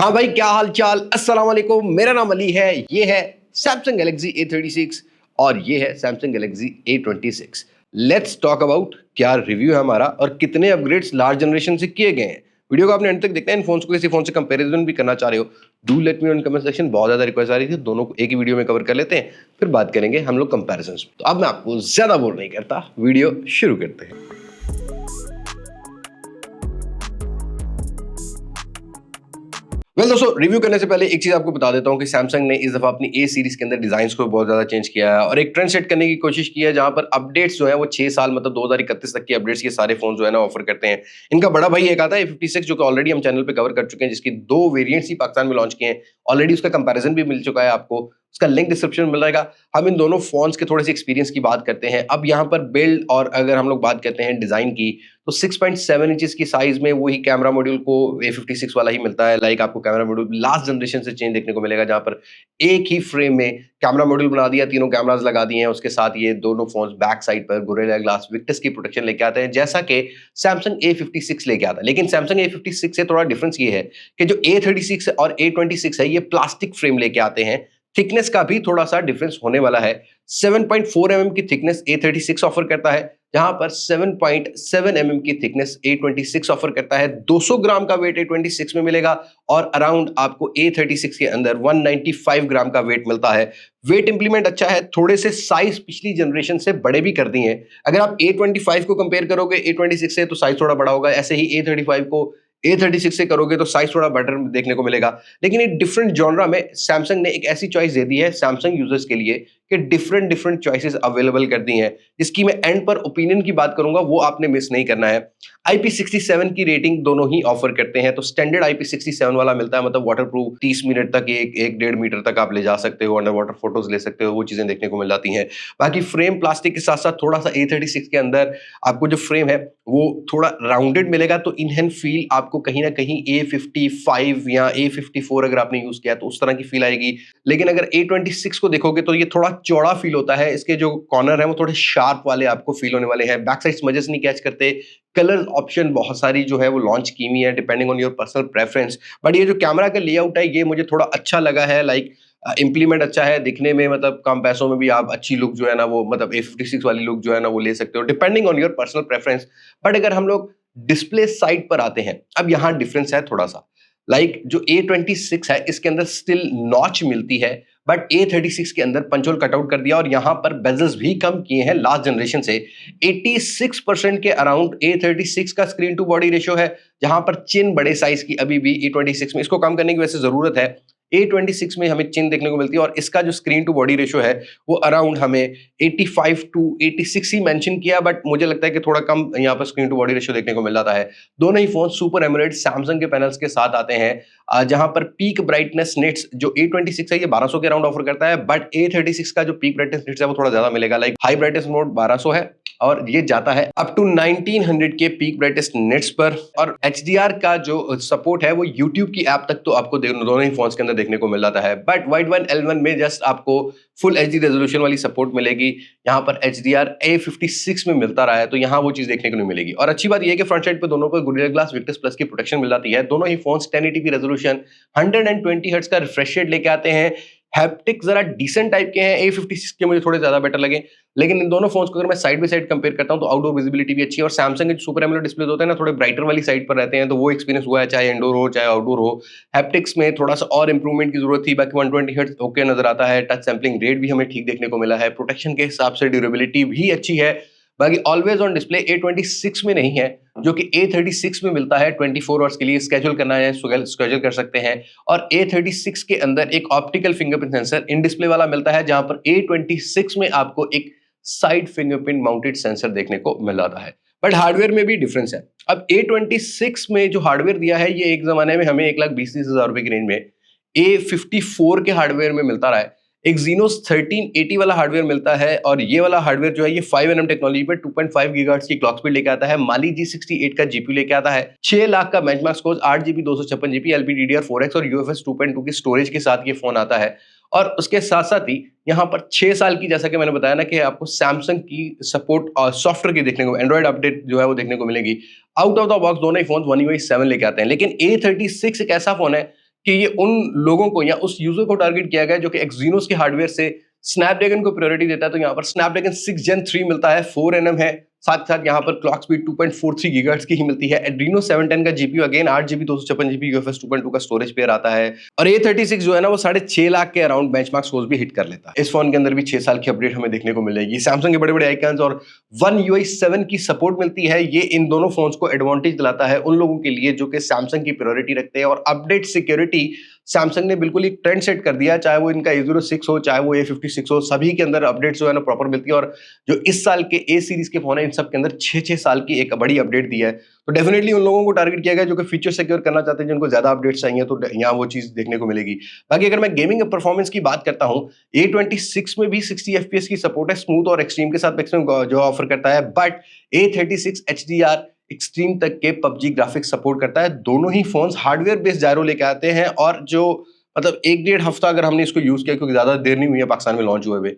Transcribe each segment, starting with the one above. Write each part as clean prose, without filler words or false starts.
हाँ भाई, क्या हाल चाल। अस्सलाम वालेकुम, मेरा नाम अली है। ये है सैमसंग गैलेक्सी A36 और ये है Samsung Galaxy A26। Let's talk about क्या रिव्यू है हमारा और कितने अपग्रेड्स लार्ज जनरेशन से किए गए हैं। वीडियो को आपने अंत तक देखना है। इन फोन्स को किसी फोन से कंपैरिजन भी करना चाह रहे हो, do let me know in comment section. बहुत ज्यादा रिक्वेस्ट आ रही थी, दोनों को एक ही वीडियो में कवर कर लेते हैं, फिर बात करेंगे हम लोग कंपैरिजन। तो अब मैं आपको ज्यादा बोर नहीं करता, वीडियो शुरू करते हैं। दोस्तों, रिव्यू करने से पहले एक चीज आपको बता देता हूं कि सैमसंग ने इस दफा अपनी ए सीरीज के अंदर डिजाइन्स को बहुत ज्यादा चेंज किया है और एक ट्रेंड सेट करने की कोशिश की है, जहां पर अपडेट्स जो है वो 6 साल मतलब 2031 तक की अपडेट्स ये सारे फोन जो है ना ऑफर करते हैं। इनका बड़ा भाई एक आता है A56, जो कि ऑलरेडी हम चैनल पे कवर कर चुके हैं, जिसकी 2 वेरिएंट्स ही पाकिस्तान में लॉन्च किए हैं ऑलरेडी। उसका कंपैरिजन भी मिल चुका है आपको, उसका लिंक डिस्क्रिप्शन में मिल जाएगा। हम इन दोनों फोन्स के थोड़े से एक्सपीरियंस की बात करते हैं। अब यहाँ पर बिल्ड और अगर हम लोग बात करते हैं डिजाइन की, तो 6.7 इंचेस की साइज में वही कैमरा मॉड्यूल को A56 वाला ही मिलता है। लाइक आपको कैमरा मॉड्यूल लास्ट जनरेशन से चेंज देखने को मिलेगा, जहां पर एक ही फ्रेम में कैमरा मॉड्यूल बना दिया, तीनों कैमरास लगा दिए हैं। उसके साथ ये दोनों फोन्स बैक साइड पर गोरिल्ला ग्लास विक्टस की प्रोटेक्शन लेके आते हैं, जैसा कि सैमसंग A56 लेके आता है। लेकिन सैमसंग A56 से थोड़ा डिफरेंस ये है कि जो A36 और A26 है, ये प्लास्टिक फ्रेम लेके आते हैं। थिकनेस का भी थोड़ा सा डिफरेंस होने वाला है। 7.4 mm की थिकनेस A36 ऑफर करता है, जहां पर 7.7 mm की थिकनेस A26 ऑफर करता है। 200 ग्राम का वेट A26 में मिलेगा और अराउंड आपको A36 के अंदर 195 ग्राम का वेट मिलता है। वेट इंप्लीमेंट अच्छा है, थोड़े से साइज पिछली जनरेशन से बड़े भी कर दिए हैं। अगर आप A25 को कंपेयर करोगे A26 से, तो साइज थोड़ा बड़ा होगा। ऐसे ही A35 को A36 से करोगे तो साइज थोड़ा बेटर देखने को मिलेगा। लेकिन एक डिफरेंट जॉनरा में सैमसंग ने एक ऐसी चॉइस दे दी है सैमसंग यूजर्स के लिए कि डिफरेंट चॉइसेस अवेलेबल कर दी हैं, जिसकी मैं एंड पर ओपिनियन की बात करूंगा, वो आपने मिस नहीं करना है। IP67 की रेटिंग दोनों ही ऑफर करते हैं। तो स्टैंडर्ड IP67 वाला मिलता है, मतलब वाटरप्रूफ, 30 मिनट तक, 1-1.5 मीटर तक आप ले जा सकते हो, अंडर वाटर फोटोज ले सकते हो, वो चीजें देखने को मिल जाती हैं। बाकी फ्रेम प्लास्टिक के साथ साथ थोड़ा सा A36 के अंदर आपको जो फ्रेम है वो थोड़ा राउंडेड मिलेगा, तो इन हैंड फील आपको कहीं ना कहीं A55 या A54 अगर आपने यूज किया तो उस तरह की फील आएगी। लेकिन अगर A26 को देखोगे तो ये थोड़ा चौड़ा फील होता है। इसके जो कॉर्नर है वो थोड़े शार्प वाले आपको फील होने वाले हैं। बैक साइड स्मजेस नहीं कैच करते। कलर ऑप्शन बहुत सारी जो है वो लॉन्च की हुई है depending on your personal preference. But ये जो कैमरा का लेआउट है ये मुझे थोड़ा अच्छा लगा है। लाइक इंप्लीमेंट अच्छा है दिखने में, मतलब कम पैसों में भी आप अच्छी लुक जो है ना वो, मतलब A56 वाली लुक जो है ना वो ले सकते हो depending on your personal preference. But अगर हम लोग डिस्प्ले साइड पर आते हैं, अब यहाँ डिफरेंस है थोड़ा सा। लाइक जो A26 है इसके अंदर स्टिल नॉच मिलती है, बट A36 के अंदर पंच होल कटआउट कर दिया और यहां पर बेजल्स भी कम किए हैं लास्ट जनरेशन से। 86% के अराउंड A36 का स्क्रीन टू बॉडी रेशियो है, जहां पर चिन बड़े साइज की अभी भी A26 में। इसको कम करने की वैसे जरूरत है। A26 में हमें चिन देखने को मिलती है और इसका जो स्क्रीन टू बॉडी रेशियो है वो अराउंड हमें 85 to 86 ही मेंशन किया, बट मुझे लगता है कि थोड़ा कम यहाँ पर स्क्रीन टू बॉडी रेशियो देखने को मिल जाता है। दोनों ही फोन सुपर एमोलेड सैमसंग के पैनल्स के साथ आते हैं, जहां पर पीक ब्राइटनेस निट्स जो A26 है ये 1200 के अराउंड ऑफर करता है, बट A36 का जो पीक ब्राइटनेस निट्स है वो थोड़ा ज्यादा मिलेगा। लाइक हाई ब्राइटनेस मोड 1200 है और ये जाता है अप टू 1900 के पीक ब्राइटनेस नेट्स पर। और HDR का जो सपोर्ट है वो YouTube की ऐप तक तो आपको दोनों ही फोन्स के अंदर देखने को मिल जाता है। बट वाइड वन L1 में जस्ट आपको फुल HD रेजोल्यूशन वाली सपोर्ट मिलेगी। यहाँ पर HDR A56 में मिलता रहा है, तो यहाँ वो चीज देखने को नहीं मिलेगी। और अच्छी बात यह है कि फ्रंट साइड पे दोनों पर गोरिल्ला ग्लास विक्टस प्लस की प्रोटेक्शन मिल जाती है। दोनों ही फोन्स 1080p रेजोल्यूशन 120 हर्ट्ज का रिफ्रेश रेट लेके आते हैं। हैप्टिक जरा डिसेंट टाइप के हैं, A56 के मुझे थोड़े ज्यादा बेटर लगे। लेकिन इन दोनों फोन्स को अगर मैं साइड बाय साइड कंपेयर करता हूं तो आउटडोर विजिबिलिटी भी अच्छी है। और सैमसंग के सुपर एमोलेड डिस्प्ले होते हैं ना, थोड़े ब्राइटर वाली साइड पर रहते हैं, तो वो एक्सपीरियंस हुआ है, चाहे इंडोर हो चाहे आउटडोर हो। हैप्टिक्स में थोड़ा सा और इंप्रूवमेंट की जरूरत थी। बाकी 120 हर्ट्ज ओके नजर आता है। टच सैंपलिंग रेट भी हमें ठीक देखने को मिला है। प्रोटेक्शन के हिसाब से ड्यूरेबिलिटी भी अच्छी है। बाकी ऑलवेज ऑन डिस्प्ले A26 में नहीं है, जो कि A36 में मिलता है। 24 आवर्स के लिए स्केड्यूल करना है स्केड्यूल कर सकते हैं। और A36 के अंदर एक optical fingerprint sensor in display वाला मिलता है, जहां पर A26 में आपको एक साइड फिंगरप्रिंट माउंटेड सेंसर देखने को मिल जाता है। बट हार्डवेयर में भी डिफरेंस है। अब A26 में जो हार्डवेयर दिया है ये एक जमाने में हमें 1,20,30,000 रुपए की रेंज में A54 के हार्डवेयर में मिलता रहा है। एक Exynos 1380 वाला हार्डवेयर मिलता है और ये वाला हार्डवेयर जो है ये 5nm टेक्नोलॉजी पे 2.5 गीगाहर्ट्ज की क्लॉक स्पीड लेके आता है। माली G68 का जीपीयू लेके आता है। 6 लाख का benchmark score, 8GB 256GB LPDDR4X और UFS 2.2 की स्टोरेज के साथ ये फोन आता है। और उसके साथ साथ ही यहाँ पर 6 साल की, जैसा कि मैंने बताया ना, कि आपको सैमसंग की सपोर्ट और सॉफ्टवेयर की देखने को, एंड्रॉइड अपडेट जो है वो देखने को मिलेगी। आउट ऑफ द बॉक्स दोनों ही फोन One UI 7 लेके आते हैं। लेकिन A36 एक ऐसा फोन है कि ये उन लोगों को या उस यूजर को टारगेट किया गया है जो कि एक्जीनोस के हार्डवेयर से स्नैपड्रैगन को प्रायोरिटी देता है। तो यहाँ पर स्नैपड्रैगन 6 Gen 3 मिलता है, 4nm है, साथ साथ यहाँ पर क्लॉक स्पीड 2.43 गीगाहर्ट्ज की ही मिलती है। एड्रीनो 710 का GPU, again 8 GB 256 GB UFS 2.2 का स्टोरेज पेयर आता है। और A36 जो है ना वो 6.5 लाख के अराउंड बेंचमार्क स्कोर्स भी हिट कर लेता है। इस फोन के अंदर भी 6 साल की अपडेट हमें देखने को मिलेगी। सैमसंग के बड़े बड़े आइकन्स और One UI 7 की सपोर्ट मिलती है। ये इन दोनों फोन्स को एडवांटेज दिलाता है उन लोगों के लिए जो कि सैमसंग की प्रायोरिटी रखते हैं। और अपडेट सिक्योरिटी सैमसंग ने बिल्कुल एक ट्रेंड सेट कर दिया, चाहे वो इनका A06 हो, चाहे वो A56 हो, सभी के अंदर अपडेट्स जो है ना प्रॉपर मिलती है। और जो इस साल के A सीरीज के फोन है इन सब के अंदर 6-6 साल की एक बड़ी अपडेट दी है। तो डेफिनेटली उन लोगों को टारगेट किया गया जो कि फीचर सिक्योर करना चाहते हैं, जिनको ज्यादा अपडेट्स चाहिए, तो यहाँ वो चीज देखने को मिलेगी। बाकी अगर मैं गेमिंग परफॉर्मेंस की बात करता हूँ, A26 में भी 60 FPS की सपोर्ट है, स्मूथ और एक्सट्रीम के साथ मैक्सिमम जो ऑफर करता है। बट A36 HDR एक्सट्रीम तक के पबजी ग्राफिक्स सपोर्ट करता है। दोनों ही फोन्स हार्डवेयर बेस्ड जायरो लेके आते हैं। और जो मतलब 1-1.5 हफ्ता अगर हमने इसको यूज किया, क्योंकि ज्यादा देर नहीं हुई है पाकिस्तान में लॉन्च हुए हुए,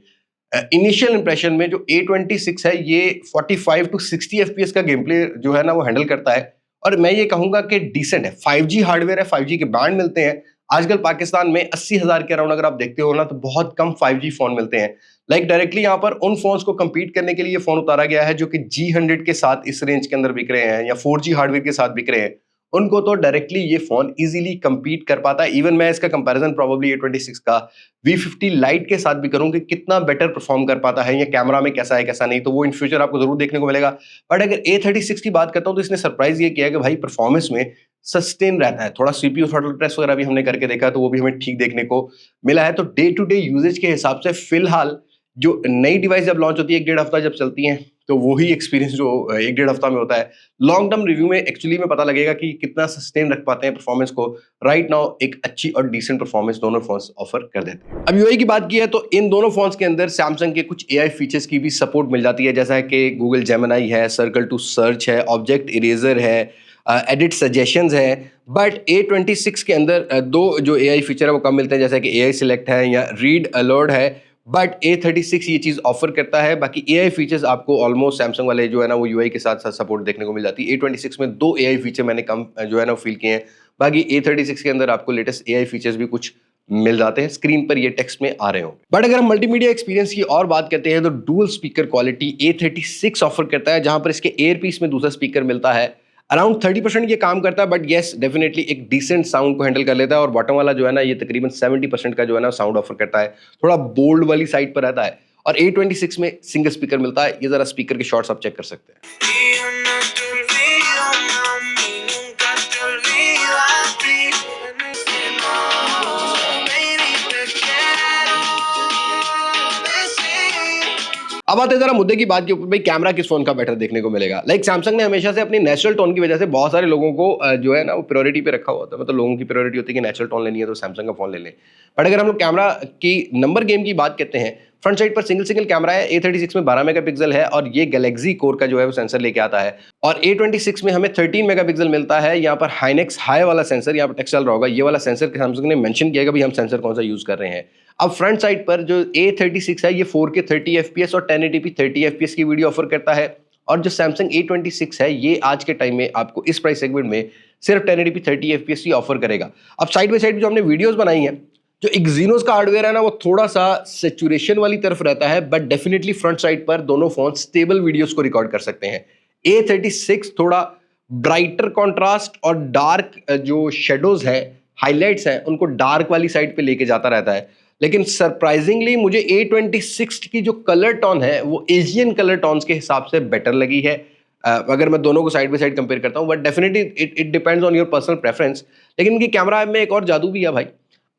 इनिशियल इंप्रेशन में जो A26 है ये 45 to 60 FPS का गेम प्ले जो है ना वो हैंडल करता है। और मैं ये कहूंगा कि डिसेंट है। 5G हार्डवेयर है, 5G के बैंड मिलते हैं। आजकल पाकिस्तान में 80,000 के अराउंड अगर आप देखते हो ना तो बहुत कम 5G फोन मिलते हैं। लाइक डायरेक्टली यहाँ पर उन फोन्स को compete करने के लिए फोन उतारा गया है जो कि G100 के साथ इस रेंज के अंदर बिक रहे हैं या 4G हार्डवेयर के साथ बिक रहे हैं। उनको तो डायरेक्टली ये फोन इजीली compete कर पाता है। इवन मैं इसका कंपैरिजन प्रोबेबली A26 का V50 लाइट के साथ भी करूं कि कितना बेटर परफॉर्म कर पाता है, या कैमरा में कैसा है कैसा नहीं, तो वो इन फ्यूचर आपको जरूर देखने को मिलेगा। बट अगर A36 की बात करता हूं तो इसने सरप्राइज ये किया कि भाई परफॉर्मेंस में सस्टेन रहता है। थोड़ा सीपीयू थ्रॉटल प्रेस वगैरह भी हमने करके देखा तो वो भी हमें ठीक देखने को मिला है। तो डे टू डे यूजेज के हिसाब से फिलहाल जो नई डिवाइस जब लॉन्च होती है 1-1.5 हफ्ता जब चलती हैं तो वही एक्सपीरियंस जो 1-1.5 हफ्ता में होता है। लॉन्ग टर्म रिव्यू में एक्चुअली में पता लगेगा कि कितना सस्टेन रख पाते हैं परफॉर्मेंस को। राइट नाउ एक अच्छी और डिसेंट परफॉर्मेंस दोनों फोन्स ऑफर कर देते हैं। अब यूआई की बात की है तो इन दोनों फोन्स के अंदर सैमसंग के कुछ एआई फीचर्स की भी सपोर्ट मिल जाती है, जैसा कि गूगल जेमिनी है, सर्कल टू सर्च है, ऑब्जेक्ट इरेजर है, एडिट सजेशंस है। बट A26 के अंदर दो जो एआई फीचर है वो कम मिलते हैं, जैसा कि एआई सिलेक्ट है या रीड अलर्ट है। बट A36 ये चीज ऑफर करता है। बाकी एआई फीचर्स आपको ऑलमोस्ट सैमसंग वाले जो है ना वो यूआई के साथ साथ सपोर्ट देखने को मिल जाती है। A26 में 2 एआई फीचर मैंने कम जो है ना फील किए हैं। बाकी A36 के अंदर आपको लेटेस्ट एआई फीचर्स भी कुछ मिल जाते हैं, स्क्रीन पर ये टेक्स्ट में आ रहे होंगे। बट अगर हम मल्टीमीडिया एक्सपीरियंस की और बात करते हैं तो dual speaker quality A36 offer करता है, जहां पर इसके एयर पीस में दूसरा स्पीकर मिलता है। अराउंड 30% ये काम करता है, बट येस डेफिनेटली एक डिसेंट साउंड को हैंडल कर लेता है। और बॉटम वाला जो है ना ये तकरीबन 70% का जो है ना साउंड ऑफर करता है, थोड़ा बोल्ड वाली साइड पर रहता है। और A26 में सिंगल स्पीकर मिलता है। ये जरा स्पीकर के शॉट्स आप चेक कर सकते हैं। अब आते हैं जरा मुद्दे की बात के ऊपर, भाई कैमरा किस फोन का बेटर देखने को मिलेगा। लाइक सैमसंग ने हमेशा से अपनी नेचुरल टोन की वजह से बहुत सारे लोगों को जो है ना वो प्रायोरिटी पे रखा हुआ था। मतलब लोगों की प्रायोरिटी होती है कि नेचुरल टोन लेनी है तो सैमसंग का फोन ले लें। बट अगर हम लोग कैमरा की नंबर गेम की बात करते हैं, फ्रंट साइड पर सिंगल कैमरा है। A36 में 12 मेगापिक्सल है और ये गैलेक्सी कोर का जो है वो सेंसर लेके आता है। और A26 में हमें 13 मेगापिक्सल मिलता है। यहाँ पर हाइनेक्स हाई वाला सेंसर यहाँ पर टेक्स्ट चल रहा होगा, ये वाला सेंसर सैमसंग ने मेंशन किया कि भाई हम सेंसर कौन सा यूज कर रहे हैं। अब फ्रंट साइड पर जो A36 है ये 4K 30 FPS और 1080p 30 FPS की वीडियो ऑफर करता है। और जो सैमसंग A26 है ये आज के टाइम में आपको इस प्राइस सेगमेंट में सिर्फ 1080p 30 FPS की ऑफर करेगा। अब साइड बाय साइड जो हमने वीडियोस बनाई हैं, जो एक्जीनोस का हार्डवेयर है ना वो थोड़ा सा सैचुरेशन वाली तरफ रहता है, बट डेफिनेटली फ्रंट साइड पर दोनों फोन स्टेबल वीडियोस को रिकॉर्ड कर सकते हैं। A36 थोड़ा ब्राइटर कॉन्ट्रास्ट और डार्क जो शेडोज है, हाईलाइट्स हैं, उनको डार्क वाली साइड पे लेके जाता रहता है। लेकिन सरप्राइजिंगली मुझे A26 की जो कलर टोन है वो एशियन कलर टोन्स के हिसाब से बेटर लगी है। अगर मैं दोनों को साइड बाय साइड कंपेयर करता हूँ, but definitely it depends on your personal preference. लेकिन इनकी कैमरा में एक और जादू भी है भाई।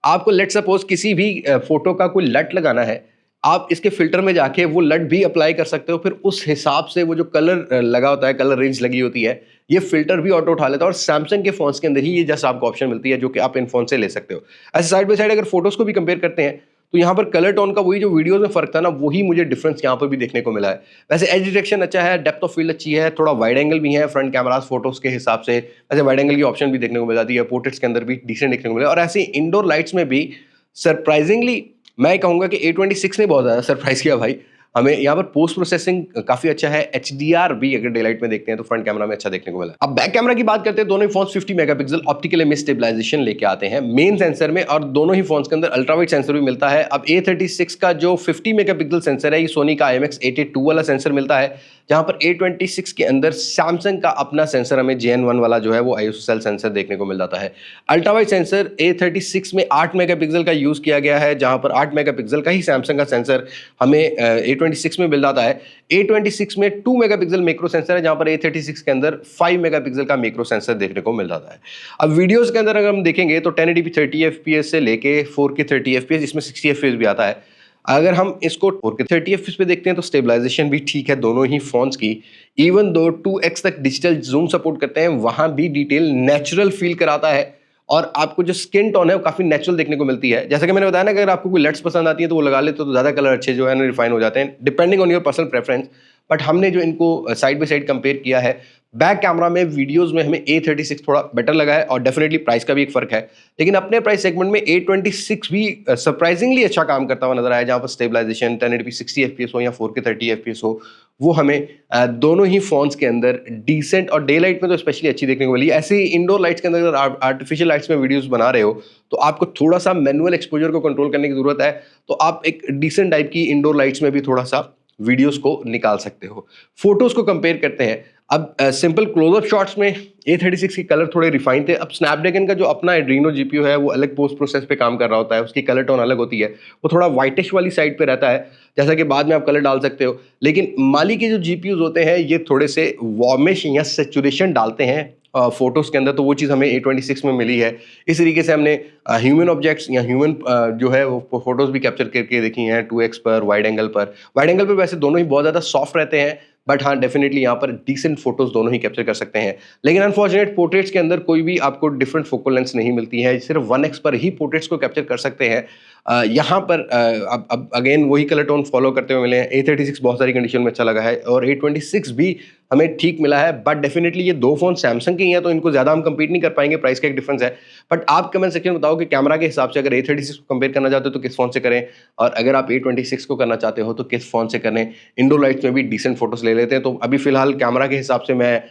आपको लेट सपोज किसी भी फोटो का कोई लट लगाना है, आप इसके फिल्टर में जाके वो लट भी अप्लाई कर सकते हो। फिर उस हिसाब से वो जो कलर लगा होता है, कलर रेंज लगी होती है, ये फिल्टर भी ऑटो उठा लेता है। और सैमसंग के फोन्स के अंदर ही ये जैसा आपको ऑप्शन मिलती है जो कि आप इन फोन से ले सकते हो। ऐसे साइड बाय साइड अगर फोटोज को भी कंपेयर करते हैं तो यहाँ पर कलर टोन का वही जो वीडियोस में फर्क था ना, वही मुझे डिफरेंस यहाँ पर भी देखने को मिला है। वैसे एज डिटेक्शन अच्छा है, डेप्थ ऑफ फील्ड अच्छी है, थोड़ा वाइड एंगल भी है फ्रंट कैमरास फोटोज के हिसाब से। वैसे वाइड एंगल की ऑप्शन भी देखने को मिल जाती है, पोर्ट्रेट्स के अंदर भी डिसेंट देखने को मिला। और ऐसे इंडोर लाइट्स में भी सरप्राइजिंगली मैं कहूंगा कि A26 ने बहुत ज्यादा सरप्राइज किया भाई। हमें यहाँ पर पोस्ट प्रोसेसिंग काफी अच्छा है, HDR भी अगर डे लाइट में देखते हैं तो फ्रंट कैमरा में अच्छा देखने को मिला। अब बैक कैमरा की बात करते हैं, दोनों ही phones 50 megapixel optical image stabilisation लेके आते हैं मेन सेंसर में, और दोनों ही फोन्स के अंदर अल्ट्रावाइड सेंसर भी मिलता है। अब A36 का जो 50 मेगापिक्सल सेंसर है, ये सोनी का IMX882 वाला सेंसर मिलता है, जहां पर A26 के अंदर सैमसंग का अपना सेंसर हमें JN1 वाला जो है वो ISOCELL सेंसर देखने को मिल जाता है। अल्ट्रावाइड सेंसर A36 में 8 मेगापिक्सल का यूज किया गया है, जहां पर 8 मेगापिक्सल का ही सैमसंग का सेंसर हमें A26 में मिल जाता है। A26 में 2 मेगापिक्सल मैक्रो सेंसर है, जहां पर A36 के अंदर 5 मेगापिक्सल का मैक्रो सेंसर देखने को मिल जाता है। अब वीडियोस के अंदर अगर हम देखेंगे तो 1080p 30 fps से लेके 4K 30 fps, इसमें 60 fps भी आता है। अगर हम इसको 4K 30 fps पे देखते हैं तो स्टेबलाइजेशन भी ठीक है दोनों ही फोन्स की, इवन दो 2x तक डिजिटल जूम सपोर्ट करते हैं, वहां भी डिटेल नेचुरल फील कराता है और आपको जो स्किन टोन है वो काफी नेचुरल देखने को मिलती है। जैसा कि मैंने बताया ना, अगर आपको कोई लेट्स पसंद आती है तो वो लगा लेते तो ज्यादा कलर अच्छे जो है ना रिफाइन हो जाते हैं, depending on your personal preference. But हमने जो इनको साइड बाय साइड कंपेयर किया है, बैक कैमरा में वीडियोस में हमें A36 थोड़ा बेटर लगा है, और डेफिनेटली प्राइस का भी एक फर्क है। लेकिन अपने प्राइस सेगमेंट में A26 भी सरप्राइजिंगली अच्छा काम करता हुआ नजर आया, जहां पर स्टेबलाइजेशन 1080p 60 fps हो या 4K 30 fps हो, वो हमें दोनों ही फोन्स के अंदर डिसेंट और डे लाइट में तो स्पेशली अच्छी देखने को मिली। ऐसे ही इंडोर लाइट्स के अंदर अगर आर्टिफिशियल लाइट्स में वीडियोस बना रहे हो तो आपको थोड़ा सा मैनुअल एक्सपोजर को कंट्रोल करने की जरूरत है, तो आप एक डिसेंट टाइप की इंडोर लाइट्स में भी थोड़ा सा वीडियोस को निकाल सकते हो। फोटोज को कंपेयर करते हैं, अब सिंपल क्लोजअप शॉट्स में A36 के कलर थोड़े रिफाइन थे। अब स्नैपड्रैगन का जो अपना एड्रीनो GPU है वो अलग पोस्ट प्रोसेस पे काम कर रहा होता है, उसकी कलर टोन अलग होती है, वो थोड़ा वाइटिश वाली साइड पे रहता है, जैसा कि बाद में आप कलर डाल सकते हो। लेकिन माली के जो GPUs होते हैं ये थोड़े से वार्मिश या सेचुरेशन डालते हैं फोटोज के अंदर, तो वो चीज़ हमें A26 में मिली है। इस तरीके से हमने ह्यूमन ऑब्जेक्ट्स या ह्यूमन जो है वो फोटोज भी कैप्चर करके देखी हैं 2x पर, वाइड एंगल पर। वाइड एंगल पर वैसे दोनों ही बहुत ज़्यादा सॉफ्ट रहते हैं, बट हाँ डेफिनेटली यहाँ पर डिसेंट फोटोज दोनों ही कैप्चर कर सकते हैं। लेकिन अनफॉर्चुनेट पोर्ट्रेट्स के अंदर कोई भी आपको डिफरेंट फोकल लेंस नहीं मिलती है, सिर्फ 1x पर ही पोर्ट्रेट्स को कैप्चर कर सकते हैं। यहाँ पर अब अगेन वही कलर टोन फॉलो करते हुए मिले हैं। A36 बहुत सारी कंडीशन में अच्छा लगा है और A26 भी हमें ठीक मिला है, बट डेफिनेटली ये दो फोन सैमसंग के ही हैं तो इनको ज्यादा हम कंपीट नहीं कर पाएंगे, प्राइस का एक डिफरेंस है। बट आप कमेंट सेक्शन में बताओ कि कैमरा के हिसाब से अगर A36 को कंपेयर करना चाहते हो तो किस फोन से करें, और अगर आप A26 को करना चाहते हो तो किस फोन से करें। इंडोर लाइट्स में भी डिसेंट फोटोज ले लेते हैं, तो अभी फिलहाल कैमरा के हिसाब से मैं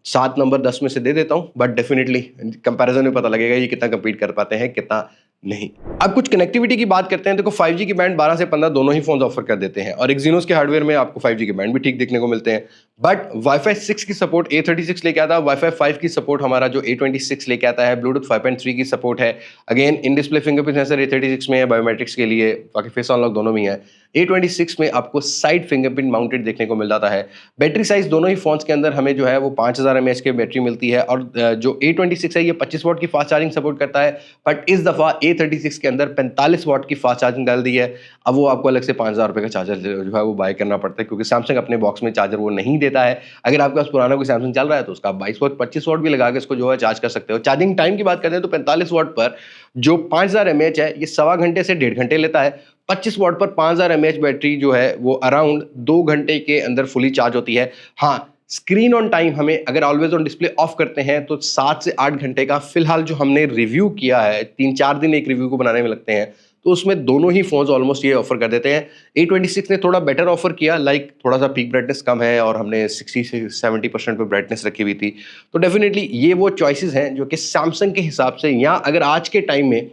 7 नंबर 10 में से दे देता हूँ, बट डेफिनेटली कंपैरिजन में पता लगेगा ये कितना कंपीट कर पाते हैं कितना नहीं। अब कुछ कनेक्टिविटी की बात करते हैं। देखो 5G की बैंड 12 से 15 दोनों ही फोन ऑफर कर देते हैं, और एक्सिनोस के हार्डवेयर में आपको 5G के बैंड भी ठीक देखने को मिलते हैं। बट Wi-Fi 6 की सपोर्ट A36 लेके आता है, Wi-Fi 5 की सपोर्ट हमारा जो A26 लेके आता है, ब्लूटूथ 5.3 की सपोर्ट है। Again in display fingerprint sensor A36 में है, बायोमेट्रिक्स के लिए, बाकी फेस अनलॉक दोनों में है। A26 में आपको साइड फिंगरप्रिंट माउंटेड देखने को मिल जाता है। बैटरी साइज दोनों ही फोन्स के अंदर हमें जो है वो 5000 mAh की बैटरी मिलती है, और जो A26 है ये 25 वाट की फास्ट चार्जिंग सपोर्ट करता है, बट इस दफा A36 के अंदर 45 वाट की फास्ट चार्जिंग डाल दी है। अब वो आपको अलग से 5000 रुपये का चार्जर जो है वो बाय करना पड़ता है, क्योंकि सैमसंग अपने बॉक्स में चार्जर वो नहीं देता है। अगर आपके पास पुराना कोई सैमसंग चल रहा है तो उसका 22 वाट 25 वाट भी लगा के इसको जो है चार्ज कर सकते हो। चार्जिंग टाइम की बात करते हैं तो 45 वाट पर जो 5000 mAh है ये 1.25 घंटे से 1.5 घंटे लेता है। 25 वाट पर 5000 mAh बैटरी जो है वो अराउंड 2 घंटे के अंदर फुली चार्ज होती है। हाँ, स्क्रीन ऑन टाइम हमें अगर ऑलवेज ऑन डिस्प्ले ऑफ करते हैं तो 7 से 8 घंटे का फिलहाल जो हमने रिव्यू किया है, 3-4 दिन एक रिव्यू को बनाने में लगते हैं, तो उसमें दोनों ही फोन्स ऑलमोस्ट ये ऑफर कर देते हैं। A26 ने थोड़ा बेटर ऑफर किया, लाइक थोड़ा सा पीक ब्राइटनेस कम है और हमने 60 से 70% पे ब्राइटनेस रखी हुई थी। तो डेफिनेटली ये वो चॉइसेस हैं जो कि सैमसंग के हिसाब से, या अगर आज के टाइम में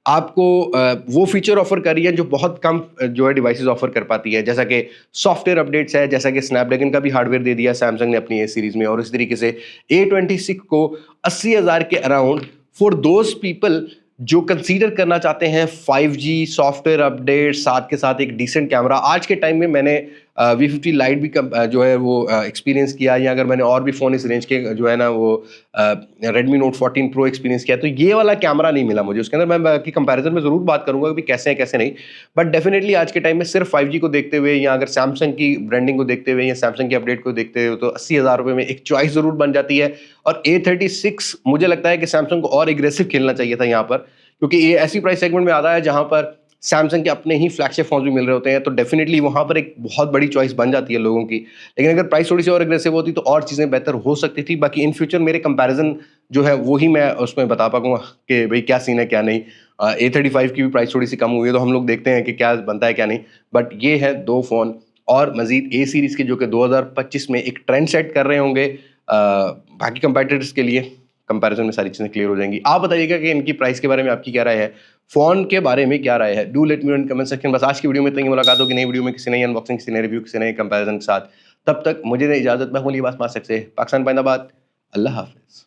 आपको वो फीचर ऑफर कर रही है जो बहुत कम जो है डिवाइसेस ऑफर कर पाती है, जैसा कि सॉफ्टवेयर अपडेट्स है, जैसा कि स्नैपड्रैगन का भी हार्डवेयर दे दिया सैमसंग ने अपनी ए सीरीज में, और इस तरीके से A26 को 80,000 के अराउंड फॉर दोज पीपल जो कंसीडर करना चाहते हैं 5G सॉफ्टवेयर अपडेट साथ के साथ एक डिसेंट कैमरा। आज के टाइम में मैंने V50 लाइट भी जो है वो एक्सपीरियंस किया, या अगर मैंने और भी फ़ोन इस रेंज के जो है ना वो Redmi Note 14 Pro एक्सपीरियंस किया, तो ये वाला कैमरा नहीं मिला मुझे। उसके अंदर मैं बाकी कंपैरिजन में ज़रूर बात करूंगा कि कैसे है कैसे नहीं, बट डेफिनेटली आज के टाइम में सिर्फ 5G को देखते हुए, या अगर सैमसंग की ब्रांडिंग को देखते हुए या सैमसंग की अपडेट को देखते हुए, तो 80,000 रुपये में एक चॉइस ज़रूर बन जाती है। और A36 मुझे लगता है कि सैमसंग को और एग्रेसिव खेलना चाहिए था यहाँ पर, क्योंकि ये ऐसी प्राइस सेगमेंट में आता है जहाँ पर सैमसंग के अपने ही फ्लैगशिप फ़ोन्स भी मिल रहे होते हैं, तो डेफ़िनिटली वहाँ पर एक बहुत बड़ी चॉइस बन जाती है लोगों की। लेकिन अगर प्राइस थोड़ी-सी और एग्रेसिव होती तो और चीज़ें बेहतर हो सकती थी। बाकी इन फ्यूचर मेरे कंपैरिज़न जो है वो ही मैं उसमें बता पाऊँगा कि भई क्या सीन है, क्या नहीं। A35 की भी प्राइस थोड़ी-सी कम हुई है, तो हम लोग देखते हैं कि क्या बनता है, क्या नहीं। बट ये है 2 फ़ोन और मज़ीद ए सीरीज़ के जो कि 2025 में एक ट्रेंड सेट कर रहे होंगे बाकी कंपैटिटर्स के लिए। कंपैरिज़न में सारी चीज़ें क्लियर हो जाएँगी। आप बताइएगा कि इनकी प्राइस के बारे में आपकी क्या राय है? फ़ोन के बारे में क्या राय है? Do let me know in comment section. बस आज की वीडियो में इतना ही। मुलाकात होगी नई वीडियो में किसी नई अनबॉक्सिंग, किसी नए रिव्यू, किसी नए कंपैरिज़न के साथ। तब तक मुझे दें इजाज़त। मैं हूँ लिबास मास्टर से पाकिस्तान, पाइंदाबाद। अल्लाह हाफ़िज़।